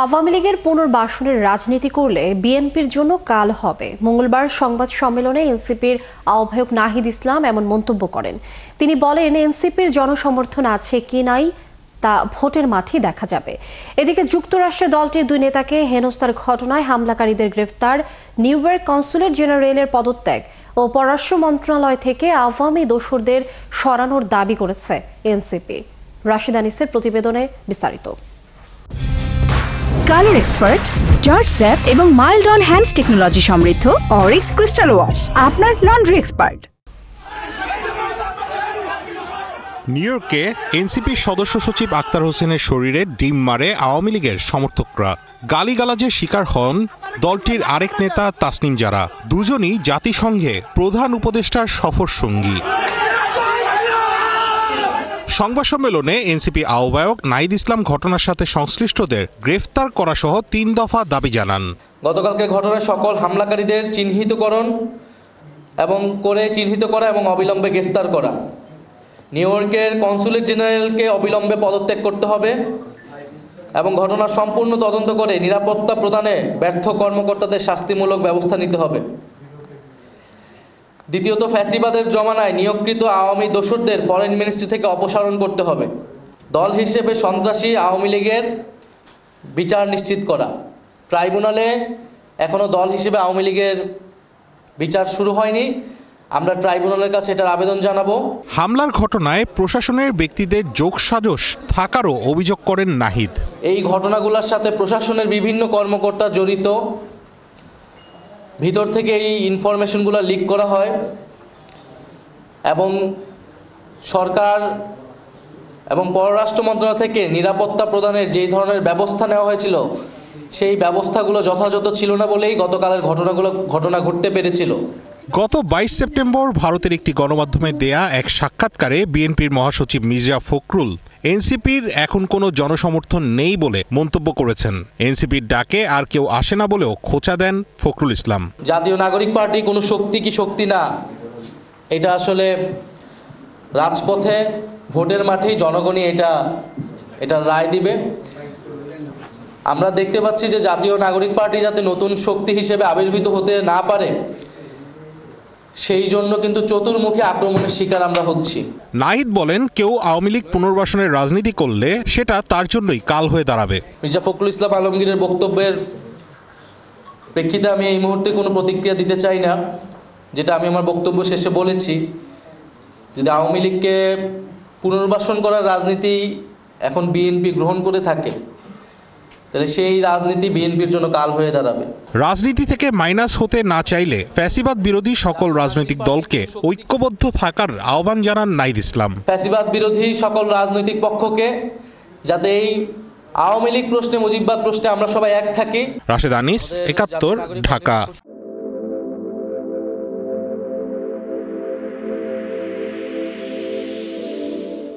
আওয়ামী লীগের পুনর্বাসনের রাজনীতি করলে বিএনপির জন্য কাল হবে। মঙ্গলবার সংবাদ সম্মেলনে এনসিপির আহ্বায়ক নাহিদ ইসলাম এমন মন্তব্য করেন। তিনি বলেন, এনসিপির জনসমর্থন আছে কি নাই তা ভোটের মাঠেই দেখা যাবে। এদিকে যুক্তরাষ্ট্রের দলটির দুই নেতাকে হেনস্থার ঘটনায় হামলাকারীদের গ্রেফতার, নিউ ইয়র্ক কনসুলেট জেনারেলের পদত্যাগ ও পররাষ্ট্র মন্ত্রণালয় থেকে আওয়ামী দোসরদের সরানোর দাবি করেছে এনসিপি। রাশিদ আনিসের প্রতিবেদনে বিস্তারিত। কালার এক্সপার্ট, জর্জ স্যাপ এবং মাইল্ড অন হ্যান্ডস টেকনোলজি সমৃদ্ধ অরিক্স ক্রিস্টাল ওয়াশ আপনার লন্ড্রি এক্সপার্ট। নিউ ইয়র্কে এনসিপির সদস্য সচিব আক্তার হোসেনের শরীরে ডিম মারে আওয়ামী লীগের সমর্থকরা। গালিগালাজের শিকার হন দলটির আরেক নেতা তাসনিম জারা। দুজনই জাতিসংঘে প্রধান উপদেষ্টার সফর সঙ্গী। সংবাদ সম্মেলনে এনসিপি আহ্বায়ক নাহিদ ইসলাম ঘটনার সাথে সংশ্লিষ্টদের গ্রেফতার করা সহ ৩ দফা দাবি জানান। গতকালকে ঘটনায় সকল হামলাকারীদের চিহ্নিত করা এবং অবিলম্বে গ্রেফতার করা। নিউ ইয়র্কের কনসুলেট জেনারেলকে অবিলম্বে পদত্যাগ করতে হবে এবং ঘটনার সম্পূর্ণ তদন্ত করে নিরাপত্তা প্রদানে ব্যর্থ কর্মকর্তাদের শাস্তিমূলক ব্যবস্থা নিতে হবে। দ্বিতীয়ত, ফ্যাসিবাদের জমানায় নিয়োগকৃত আওয়ামী দোসরদের ফরেন মিনিস্ট্রি থেকে অপসারণ করতে হবে। দল হিসেবে সন্ত্রাসী আওয়ামী লীগের বিচার নিশ্চিত করা। ট্রাইব্যুনালে এখনও দল হিসেবে আওয়ামী লীগের বিচার শুরু হয়নি। আমরা ট্রাইব্যুনালের কাছে এটার আবেদন জানাবো। হামলার ঘটনায় প্রশাসনের ব্যক্তিদের যোগসাজশ থাকারও অভিযোগ করেন নাহিদ। এই ঘটনাগুলোর সাথে প্রশাসনের বিভিন্ন কর্মকর্তা জড়িত। ভিতর থেকে এই ইনফরমেশনগুলো লিক করা হয় এবং সরকার এবং পররাষ্ট্র মন্ত্রণালয় থেকে নিরাপত্তা প্রদানের যেই ধরনের ব্যবস্থা নেওয়া হয়েছিল সেই ব্যবস্থাগুলো যথাযথ ছিল না বলেই গতকালের ঘটনা ঘটতে পেরেছিল। গত ২২ সেপ্টেম্বর ভারতের একটি গণমাধ্যমে দেয়া এক সাক্ষাৎকারে বিএনপির মহাসচিব মির্জা ফখরুল এনসিপির এখন কোনো জনসমর্থন নেই বলে মন্তব্য করেছেন। এনসিপির ডাকে আর কেউ আসে না বলেও খোঁচা দেন ফখরুল ইসলাম। জাতীয় নাগরিক পার্টি কোনো শক্তি কি শক্তি না, এটা আসলে রাজপথে ভোটের মাঠেই জনগণই এটা রায় দিবে। আমরা দেখতে পাচ্ছি যে জাতীয় নাগরিক পার্টি যাতে নতুন শক্তি হিসেবে আবির্ভূত হতে না পারে সেই জন্য কিন্তু চতুর্মুখী আক্রমণের শিকার আমরা হচ্ছি। নাহিদ বলেন, কেউ আওয়ামী লীগ পুনর্বাসনের রাজনীতি করলে সেটা তার জন্যই কাল হয়ে দাঁড়াবে। মির্জা ফখরুল ইসলাম আলমগীরের বক্তব্যের প্রেক্ষিতে আমি এই মুহূর্তে কোনো প্রতিক্রিয়া দিতে চাই না। যেটা আমি আমার বক্তব্য শেষে বলেছি, যদি আওয়ামী লীগকে পুনর্বাসন করার রাজনীতি এখন বিএনপি গ্রহণ করে থাকে তাহলে সেই রাজনীতি বিএনপির জন্য কাল হয়ে দাঁড়াবে। রাজনীতি থেকে মাইনাস হতে না চাইলে ফ্যাসিবাদ বিরোধী সকল রাজনৈতিক দলকে ঐক্যবদ্ধ থাকার আহ্বান জানান নাহিদ ইসলাম। ফ্যাসিবাদ বিরোধী সকল রাজনৈতিক পক্ষকে যাতে এই আওয়ামী লীগ প্রশ্নে, মুজিববাদ প্রশ্নে আমরা সবাই এক থাকি। রাশেদ আনিস, ৭১, ঢাকা।